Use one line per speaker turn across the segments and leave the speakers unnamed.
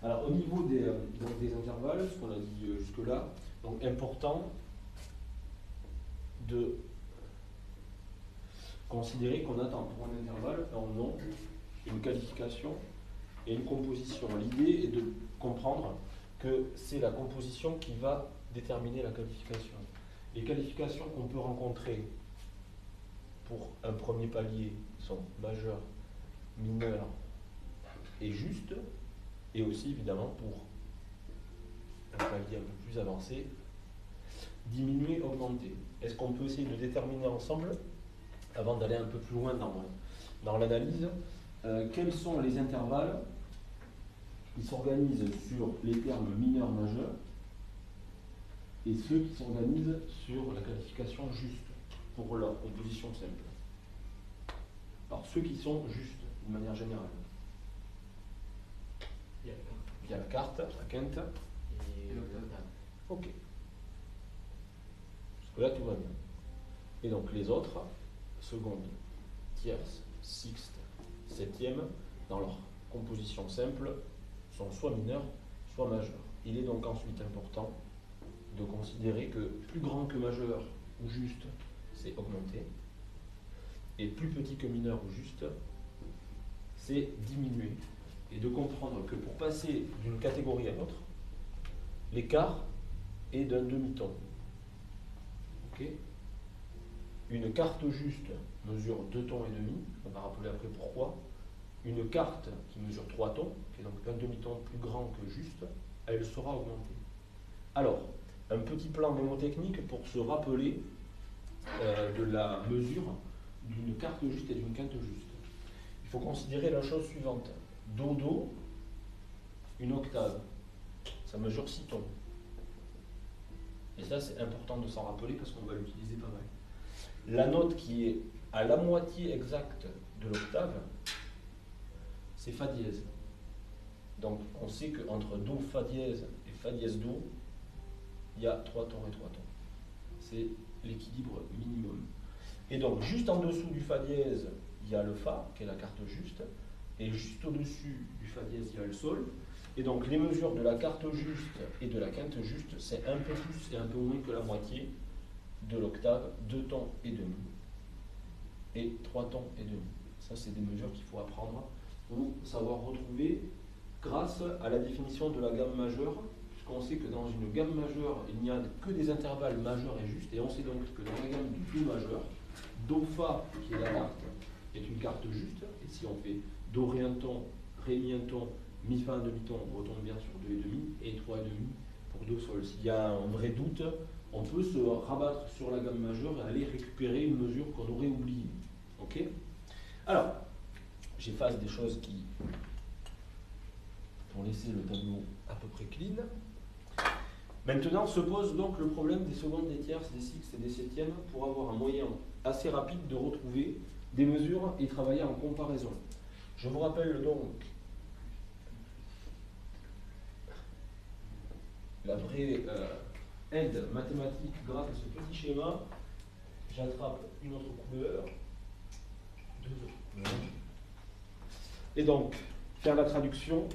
Alors au niveau donc des intervalles, ce qu'on a dit jusque-là, donc important de considérer qu'on attend pour un intervalle un nom, une qualification et une composition. L'idée est de comprendre que c'est la composition qui va déterminer la qualification. Les qualifications qu'on peut rencontrer pour un premier palier sont majeur, mineur et juste, et aussi évidemment pour un palier un peu plus avancé, diminuer, augmenter. Est-ce qu'on peut essayer de déterminer ensemble, avant d'aller un peu plus loin dans l'analyse, quels sont les intervalles qui s'organisent sur les termes mineurs, majeurs, et ceux qui s'organisent sur la qualification juste, pour leur composition simple. Alors, ceux qui sont justes, d'une manière générale. Il y a la carte, la quinte.
Et l'octave.
Ok. Jusque-là, tout va bien. Et donc, les autres, seconde, tierce, sixte, septième, dans leur composition simple, sont soit mineurs, soit majeurs. Il est donc ensuite important de considérer que plus grand que majeur ou juste, c'est augmenter, et plus petit que mineur ou juste, c'est diminuer. Et de comprendre que pour passer d'une catégorie à l'autre, l'écart est d'un demi-ton. Ok ? Une carte juste mesure 2 tons et demi, on va rappeler après pourquoi. Une carte qui mesure 3 tons, qui est donc un demi-ton plus grand que juste, elle sera augmentée. Alors, un petit plan mémotechnique pour se rappeler de la mesure d'une carte juste et d'une quinte juste. Il faut considérer la chose suivante. Do, une octave, ça mesure 6 tons. Et ça, c'est important de s'en rappeler parce qu'on va l'utiliser pas mal. La note qui est à la moitié exacte de l'octave, c'est Fa dièse. Donc, on sait qu'entre Do, Fa dièse et Fa dièse Do, il y a 3 tons et 3 tons. C'est l'équilibre minimum. Et donc, juste en dessous du Fa dièse, il y a le Fa, qui est la carte juste, et juste au-dessus du Fa dièse, il y a le Sol. Et donc, les mesures de la carte juste et de la quinte juste, c'est un peu plus et un peu moins que la moitié de l'octave, 2 tons et demi, et 3 tons et demi. Ça, c'est des mesures qu'il faut apprendre ou savoir retrouver grâce à la définition de la gamme majeure, puisqu'on sait que dans une gamme majeure, il n'y a que des intervalles majeurs et justes, et on sait donc que dans la gamme du Do majeur, Do Fa, qui est la carte, est une carte juste, et si on fait Do Ré un ton, Ré Mi un ton, Mi Fa un demi-ton, on retombe bien sur 2,5 et 3,5 pour Do Sol. S'il y a un vrai doute, on peut se rabattre sur la gamme majeure et aller récupérer une mesure qu'on aurait oubliée. Ok ? Alors, j'efface des choses qui, pour laisser le tableau à peu près clean. Maintenant se pose donc le problème des secondes, des tierces, des sixtes et des septièmes pour avoir un moyen assez rapide de retrouver des mesures et travailler en comparaison. Je vous rappelle donc la vraie aide mathématique grâce à ce petit schéma. J'attrape une autre couleur, deux autres couleurs. Et donc, faire la traduction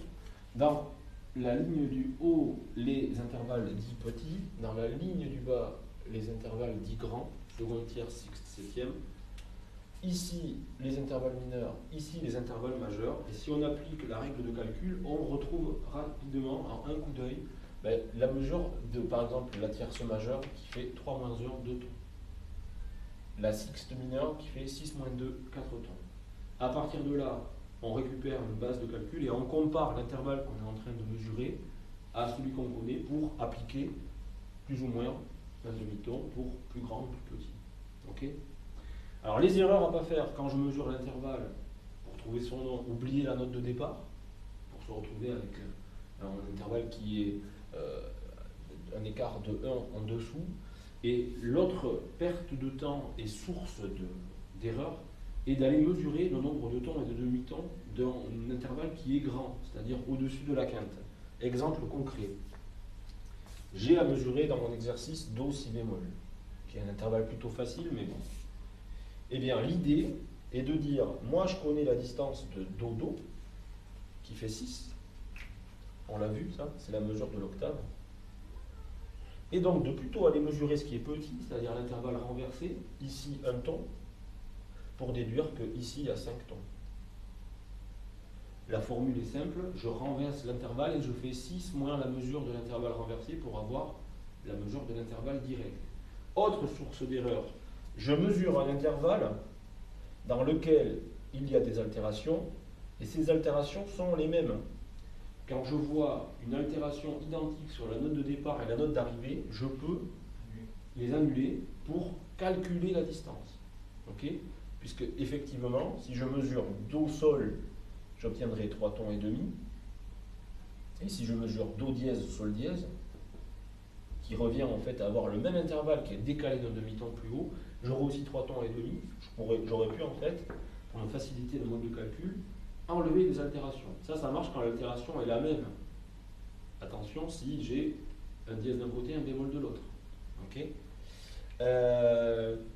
dans la ligne du haut, les intervalles dits petits, dans la ligne du bas, les intervalles dits grands, seconde, tierce, sixte, septième. Ici, les intervalles mineurs, ici, les intervalles majeurs. Et si on applique la règle de calcul, on retrouve rapidement, en un coup d'œil, la mesure de, par exemple, la tierce majeure qui fait 3 moins 1, 2 tons. La sixte mineure qui fait 6 moins 2, 4 tons. À partir de là, on récupère une base de calcul et on compare l'intervalle qu'on est en train de mesurer à celui qu'on connaît pour appliquer plus ou moins un demi-ton pour plus grand ou plus petit. Ok ? Alors les erreurs à ne pas faire quand je mesure l'intervalle pour trouver son nom, oublier la note de départ pour se retrouver avec un intervalle qui est un écart de 1 en dessous. Et l'autre perte de temps et source d'erreur est d'aller mesurer le nombre de tons et de demi-tons d'un intervalle qui est grand, c'est-à-dire au-dessus de la quinte. Exemple concret. J'ai à mesurer dans mon exercice Do, Si bémol, qui est un intervalle plutôt facile, mais bon. Eh bien, l'idée est de dire, moi je connais la distance de Do, qui fait 6. On l'a vu, ça, c'est la mesure de l'octave. Et donc, de plutôt aller mesurer ce qui est petit, c'est-à-dire l'intervalle renversé, ici un ton, pour déduire qu'ici il y a 5 tons. La formule est simple, je renverse l'intervalle et je fais 6 moins la mesure de l'intervalle renversé pour avoir la mesure de l'intervalle direct. Autre source d'erreur, je mesure un intervalle dans lequel il y a des altérations, et ces altérations sont les mêmes. Quand je vois une altération identique sur la note de départ et la note d'arrivée, je peux les annuler pour calculer la distance. Okay, puisque effectivement, si je mesure Do Sol, j'obtiendrai 3 tons et demi. Et si je mesure Do dièse Sol dièse, qui revient en fait à avoir le même intervalle qui est décalé d'un demi-ton plus haut, j'aurai aussi 3 tons et demi. J'aurais pu en fait, pour me faciliter le mode de calcul, enlever les altérations. Ça marche quand l'altération est la même. Attention si j'ai un dièse d'un côté et un bémol de l'autre. Okay,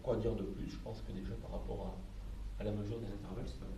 quoi dire de plus? Je pense que déjà par rapport à la mesure des intervalles, c'est pas mal.